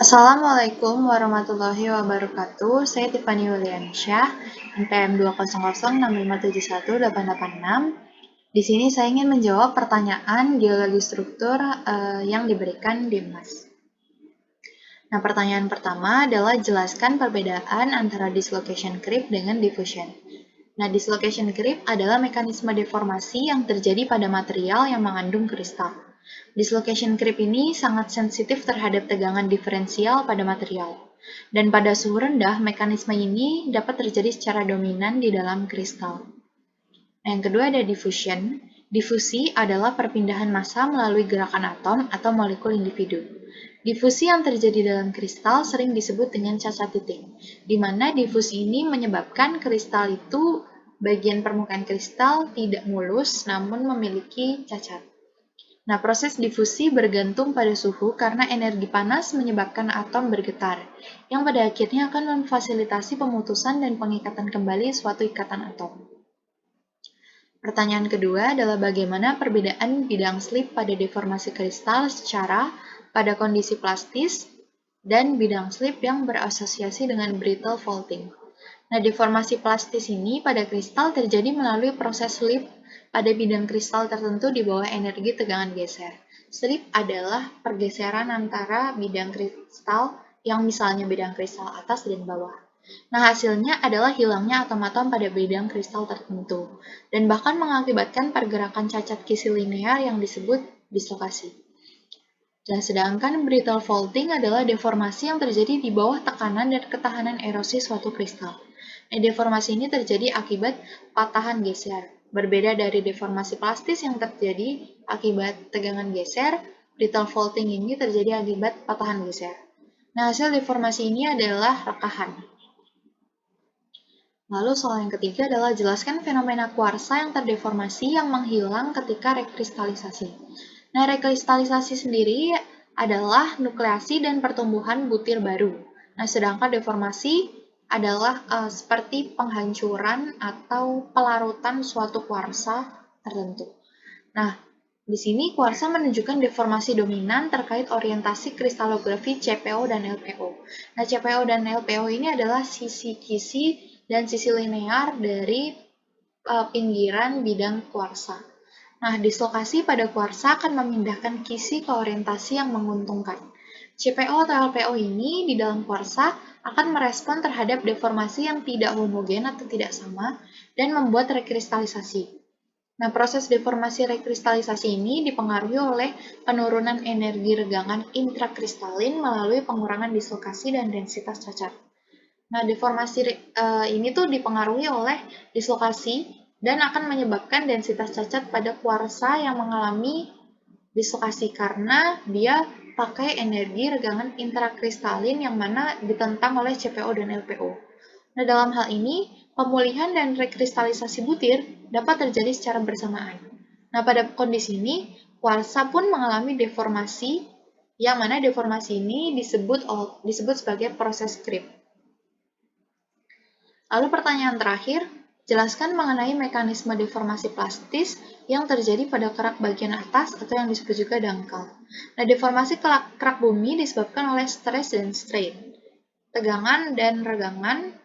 Assalamualaikum warahmatullahi wabarakatuh. Saya Tiffany Yuliansyah, NPM 20065718886. Di sini saya ingin menjawab pertanyaan geologi struktur yang diberikan di MAS. Nah, pertanyaan pertama adalah jelaskan perbedaan antara dislocation creep dengan diffusion. Nah, dislocation creep adalah mekanisme deformasi yang terjadi pada material yang mengandung kristal. Dislocation creep ini sangat sensitif terhadap tegangan diferensial pada material. Dan pada suhu rendah, mekanisme ini dapat terjadi secara dominan di dalam kristal. Nah, yang kedua ada diffusion. Difusi adalah perpindahan massa melalui gerakan atom atau molekul individu. Difusi yang terjadi dalam kristal sering disebut dengan cacat titik, di mana difusi ini menyebabkan kristal itu bagian permukaan kristal tidak mulus namun memiliki cacat. Nah, proses difusi bergantung pada suhu karena energi panas menyebabkan atom bergetar, yang pada akhirnya akan memfasilitasi pemutusan dan pengikatan kembali suatu ikatan atom. Pertanyaan kedua adalah bagaimana perbedaan bidang slip pada deformasi kristal secara pada kondisi plastis dan bidang slip yang berasosiasi dengan brittle faulting. Nah, deformasi plastis ini pada kristal terjadi melalui proses slip pada bidang kristal tertentu di bawah energi tegangan geser. Slip adalah pergeseran antara bidang kristal yang misalnya bidang kristal atas dan bawah. Nah, hasilnya adalah hilangnya atom-atom pada bidang kristal tertentu, dan bahkan mengakibatkan pergerakan cacat kisi linear yang disebut dislokasi. Dan sedangkan brittle faulting adalah deformasi yang terjadi di bawah tekanan dan ketahanan erosi suatu kristal. Nah, deformasi ini terjadi akibat patahan geser. Berbeda dari deformasi plastis yang terjadi akibat tegangan geser, brittle faulting ini terjadi akibat patahan geser. Nah, hasil deformasi ini adalah rekahan. Lalu soal yang ketiga adalah jelaskan fenomena kuarsa yang terdeformasi yang menghilang ketika rekristalisasi. Nah, rekristalisasi sendiri adalah nukleasi dan pertumbuhan butir baru. Nah, sedangkan deformasi adalah seperti penghancuran atau pelarutan suatu kuarsa tertentu. Nah, di sini kuarsa menunjukkan deformasi dominan terkait orientasi kristalografi CPO dan LPO. Nah, CPO dan LPO ini adalah sisi kisi dan sisi linear dari pinggiran bidang kuarsa. Nah, dislokasi pada kuarsa akan memindahkan kisi ke orientasi yang menguntungkan. CPO atau LPO ini di dalam kuarsa akan merespon terhadap deformasi yang tidak homogen atau tidak sama dan membuat rekristalisasi. Nah, proses deformasi rekristalisasi ini dipengaruhi oleh penurunan energi regangan intrakristalin melalui pengurangan dislokasi dan densitas cacat. Nah, deformasi ini tuh dipengaruhi oleh dislokasi dan akan menyebabkan densitas cacat pada kuarsa yang mengalami dislokasi karena dia pakai energi regangan intrakristalin yang mana ditentang oleh CPO dan LPO. Nah, dalam hal ini, pemulihan dan rekristalisasi butir dapat terjadi secara bersamaan. Nah, pada kondisi ini, kuarsa pun mengalami deformasi, yang mana deformasi ini disebut sebagai proses creep. Lalu pertanyaan terakhir, jelaskan mengenai mekanisme deformasi plastis yang terjadi pada kerak bagian atas atau yang disebut juga dangkal. Nah, deformasi kerak bumi disebabkan oleh stress dan strain, tegangan dan regangan,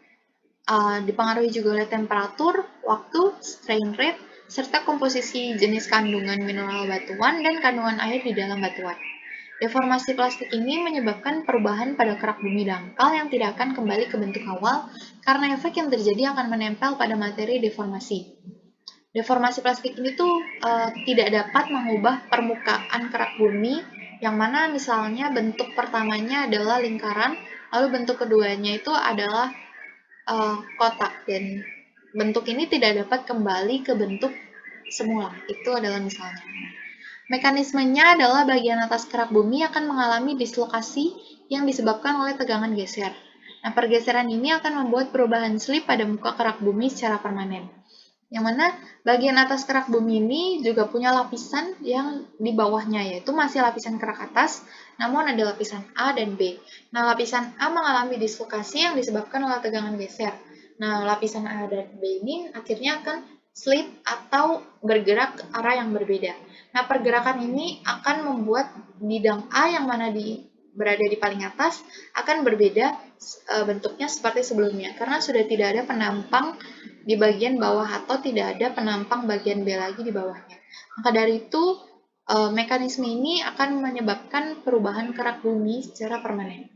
dipengaruhi juga oleh temperatur, waktu, strain rate, serta komposisi jenis kandungan mineral batuan dan kandungan air di dalam batuan. Deformasi plastik ini menyebabkan perubahan pada kerak bumi dangkal yang tidak akan kembali ke bentuk awal karena efek yang terjadi akan menempel pada materi deformasi. Deformasi plastik ini tuh tidak dapat mengubah permukaan kerak bumi yang mana misalnya bentuk pertamanya adalah lingkaran, lalu bentuk keduanya itu adalah kotak, dan bentuk ini tidak dapat kembali ke bentuk semula. Itu adalah misalnya. Mekanismenya adalah bagian atas kerak bumi akan mengalami dislokasi yang disebabkan oleh tegangan geser. Nah, pergeseran ini akan membuat perubahan slip pada muka kerak bumi secara permanen. Yang mana bagian atas kerak bumi ini juga punya lapisan yang di bawahnya, yaitu masih lapisan kerak atas, namun ada lapisan A dan B. Nah, lapisan A mengalami dislokasi yang disebabkan oleh tegangan geser. Nah, lapisan A dan B ini akhirnya akan slip atau bergerak ke arah yang berbeda. Nah, pergerakan ini akan membuat bidang A yang mana di berada di paling atas akan berbeda bentuknya seperti sebelumnya karena sudah tidak ada penampang di bagian bawah atau tidak ada penampang bagian B lagi di bawahnya. Maka dari itu mekanisme ini akan menyebabkan perubahan kerak bumi secara permanen.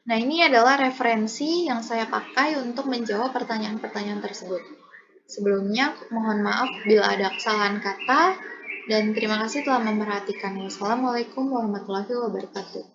Nah, ini adalah referensi yang saya pakai untuk menjawab pertanyaan-pertanyaan tersebut. Sebelumnya, mohon maaf bila ada kesalahan kata, dan terima kasih telah memperhatikan. Wassalamualaikum warahmatullahi wabarakatuh.